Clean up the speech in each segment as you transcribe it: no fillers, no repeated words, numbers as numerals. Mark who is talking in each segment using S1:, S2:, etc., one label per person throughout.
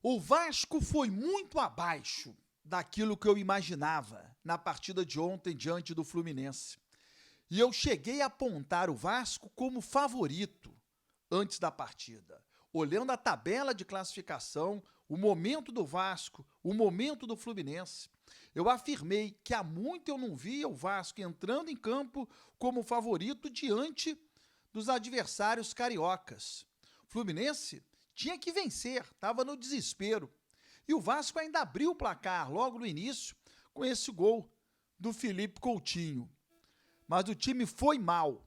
S1: O Vasco foi muito abaixo daquilo que eu imaginava na partida de ontem diante do Fluminense. E eu cheguei a apontar o Vasco como favorito antes da partida. Olhando a tabela de classificação, o momento do Vasco, o momento do Fluminense, eu afirmei que há muito eu não via o Vasco entrando em campo como favorito diante dos adversários cariocas. O Fluminense tinha que vencer, estava no desespero. E o Vasco ainda abriu o placar logo no início com esse gol do Felipe Coutinho. Mas o time foi mal.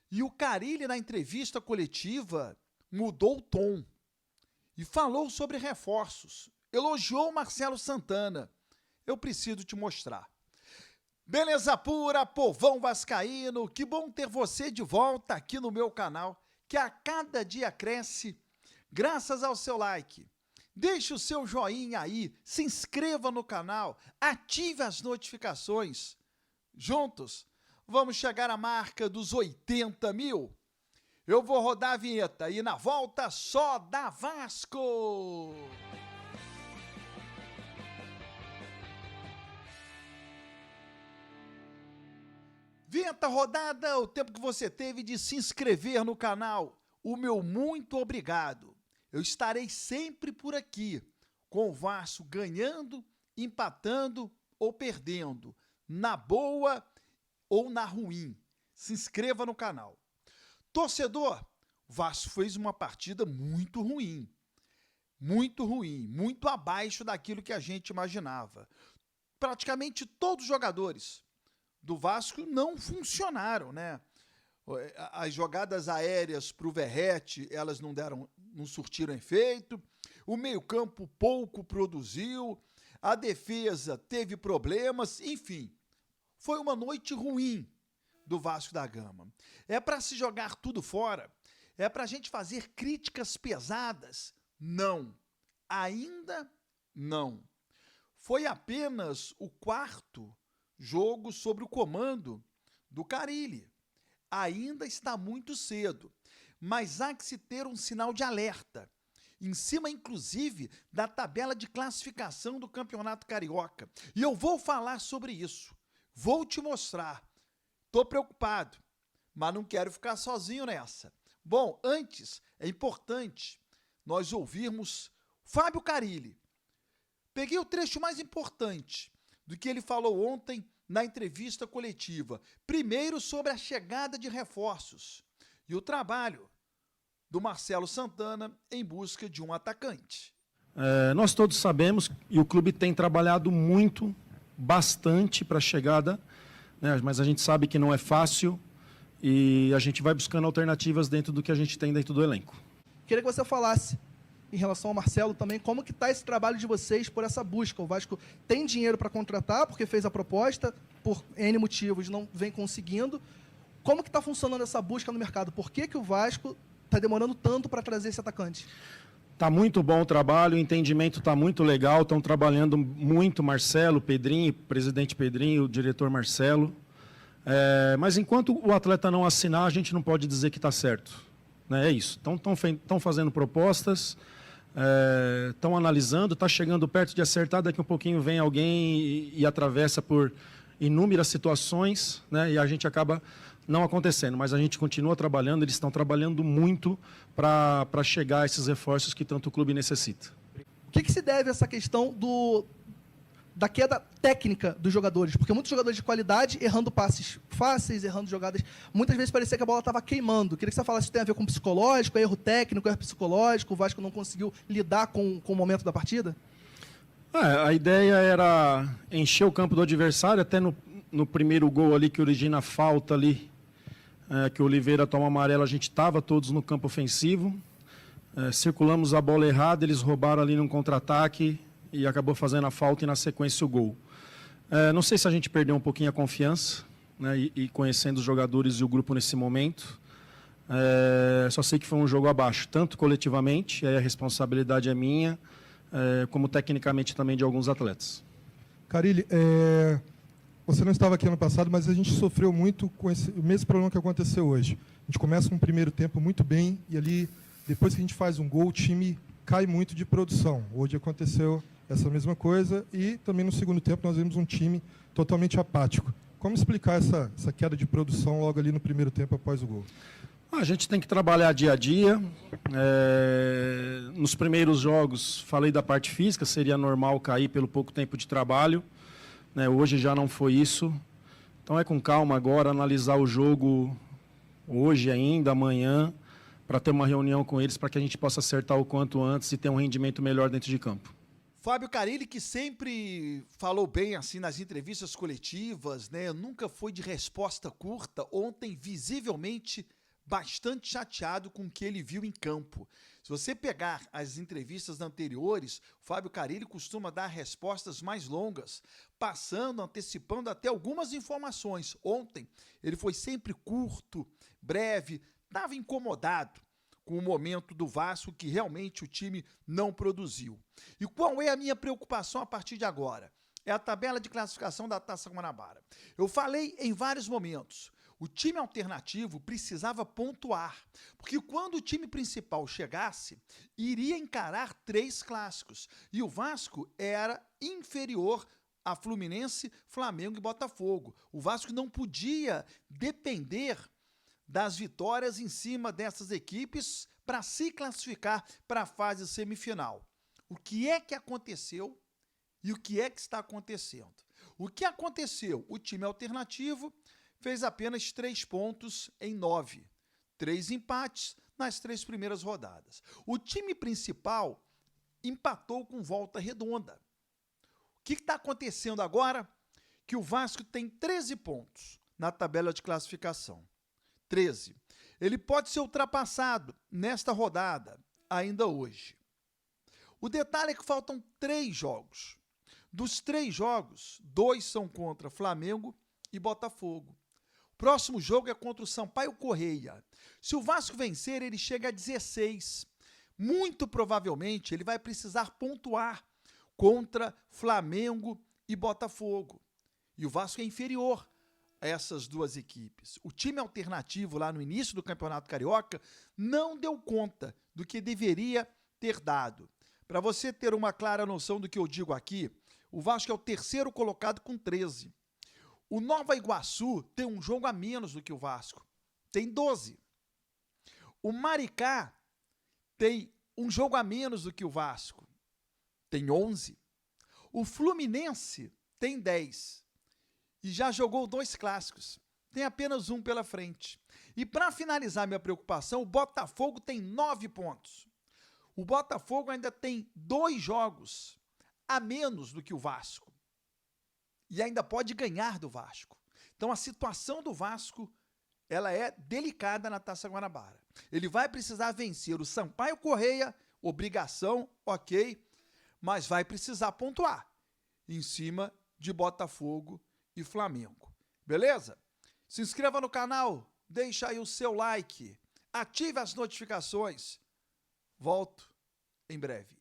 S1: E o Carille, na entrevista coletiva, mudou o tom e falou sobre reforços. Elogiou o Marcelo Santana. Eu preciso te mostrar. Beleza pura, povão vascaíno, que bom ter você de volta aqui no meu canal, que a cada dia cresce graças ao seu like. Deixe o seu joinha aí, se inscreva no canal, ative as notificações. Juntos, vamos chegar à marca dos 80 mil. Eu vou rodar a vinheta e na volta só dá Vasco! Vinheta rodada, o tempo que você teve de se inscrever no canal. O meu muito obrigado. Eu estarei sempre por aqui, com o Vasco ganhando, empatando ou perdendo, na boa ou na ruim. Se inscreva no canal. Torcedor, o Vasco fez uma partida muito ruim, muito abaixo daquilo que a gente imaginava. Praticamente todos os jogadores do Vasco não funcionaram, né? As jogadas aéreas para o Verratti, elas não surtiram efeito. O meio-campo pouco produziu. A defesa teve problemas. Enfim, foi uma noite ruim do Vasco da Gama. É para se jogar tudo fora? É para a gente fazer críticas pesadas? Não. Ainda não. Foi apenas o quarto jogo sob o comando do Carille. Ainda está muito cedo, mas há que se ter um sinal de alerta, em cima, inclusive, da tabela de classificação do Campeonato Carioca. E eu vou falar sobre isso, vou te mostrar. Estou preocupado, mas não quero ficar sozinho nessa. Bom, antes, é importante nós ouvirmos Fábio Carille. Peguei o trecho mais importante do que ele falou ontem na entrevista coletiva. Primeiro sobre a chegada de reforços e o trabalho do Marcelo Santana em busca de um atacante.
S2: Nós todos sabemos, e o clube tem trabalhado muito, bastante para a chegada, né? Mas a gente sabe que não é fácil e a gente vai buscando alternativas dentro do que a gente tem dentro do elenco.
S3: Queria que você falasse em relação ao Marcelo também, como que está esse trabalho de vocês por essa busca? O Vasco tem dinheiro para contratar, porque fez a proposta, por N motivos não vem conseguindo. Como que está funcionando essa busca no mercado? Por que o Vasco está demorando tanto para trazer esse atacante?
S2: Está muito bom o trabalho, o entendimento está muito legal, estão trabalhando muito Marcelo, Pedrinho, presidente Pedrinho, o diretor Marcelo. Mas enquanto o atleta não assinar, a gente não pode dizer que está certo. Né? É isso, estão fazendo propostas, estão analisando, está chegando perto de acertar, daqui um pouquinho vem alguém e atravessa por inúmeras situações, né? E a gente acaba não acontecendo, mas a gente continua trabalhando, eles estão trabalhando muito para chegar a esses reforços que tanto o clube necessita.
S3: O que se deve a essa questão da queda técnica dos jogadores? Porque muitos jogadores de qualidade errando passes fáceis, errando jogadas, muitas vezes parecia que a bola estava queimando. Queria que você falasse se tem a ver com psicológico, erro técnico, erro psicológico, o Vasco não conseguiu lidar com o momento da partida?
S2: A ideia era encher o campo do adversário, até no primeiro gol ali que origina a falta ali, que o Oliveira toma amarelo, a gente estava todos no campo ofensivo, circulamos a bola errada, eles roubaram ali num contra-ataque e acabou fazendo a falta e na sequência o gol. Não sei se a gente perdeu um pouquinho a confiança, né, e conhecendo os jogadores e o grupo nesse momento, só sei que foi um jogo abaixo, tanto coletivamente, aí a responsabilidade é minha, como tecnicamente também de alguns atletas.
S4: Carille, você não estava aqui ano passado, mas a gente sofreu muito com o mesmo problema que aconteceu hoje. A gente começa um primeiro tempo muito bem e ali, depois que a gente faz um gol, o time cai muito de produção. Hoje aconteceu essa mesma coisa e também no segundo tempo nós vimos um time totalmente apático. Como explicar essa queda de produção logo ali no primeiro tempo após o gol?
S2: A gente tem que trabalhar dia a dia. Nos primeiros jogos, falei da parte física, seria normal cair pelo pouco tempo de trabalho. Hoje já não foi isso. Então é com calma agora, analisar o jogo hoje ainda, amanhã, para ter uma reunião com eles, para que a gente possa acertar o quanto antes e ter um rendimento melhor dentro de campo.
S1: Fábio Carilli, que sempre falou bem assim nas entrevistas coletivas, né? Nunca foi de resposta curta. Ontem, visivelmente, bastante chateado com o que ele viu em campo. Se você pegar as entrevistas anteriores, o Fábio Carilli costuma dar respostas mais longas, passando, antecipando até algumas informações. Ontem, ele foi sempre curto, breve, estava incomodado com o momento do Vasco, que realmente o time não produziu. E qual é a minha preocupação a partir de agora? É a tabela de classificação da Taça Guanabara. Eu falei em vários momentos, o time alternativo precisava pontuar, porque quando o time principal chegasse, iria encarar 3 clássicos, e o Vasco era inferior a Fluminense, Flamengo e Botafogo. O Vasco não podia depender das vitórias em cima dessas equipes para se classificar para a fase semifinal. O que é que aconteceu e o que é que está acontecendo? O que aconteceu? O time alternativo fez apenas 3 pontos em 9. 3 empates nas 3 primeiras rodadas. O time principal empatou com Volta Redonda. O que está acontecendo agora? Que o Vasco tem 13 pontos na tabela de classificação. 13. Ele pode ser ultrapassado nesta rodada, ainda hoje. O detalhe é que faltam 3 jogos. Dos 3 jogos, 2 são contra Flamengo e Botafogo. O próximo jogo é contra o Sampaio Corrêa. Se o Vasco vencer, ele chega a 16. Muito provavelmente, ele vai precisar pontuar contra Flamengo e Botafogo. E o Vasco é inferior a essas 2 equipes. O time alternativo lá no início do Campeonato Carioca não deu conta do que deveria ter dado. Para você ter uma clara noção do que eu digo aqui, o Vasco é o 3º colocado com 13. O Nova Iguaçu tem um jogo a menos do que o Vasco. Tem 12. O Maricá tem um jogo a menos do que o Vasco. Tem 11. O Fluminense tem 10. E já jogou 2 clássicos. Tem apenas 1 pela frente. E para finalizar minha preocupação, o Botafogo tem 9 pontos. O Botafogo ainda tem 2 jogos a menos do que o Vasco. E ainda pode ganhar do Vasco. Então a situação do Vasco, ela é delicada na Taça Guanabara. Ele vai precisar vencer o Sampaio Corrêa, obrigação, ok, mas vai precisar pontuar em cima de Botafogo e Flamengo. Beleza? Se inscreva no canal, deixa aí o seu like, ative as notificações. Volto em breve.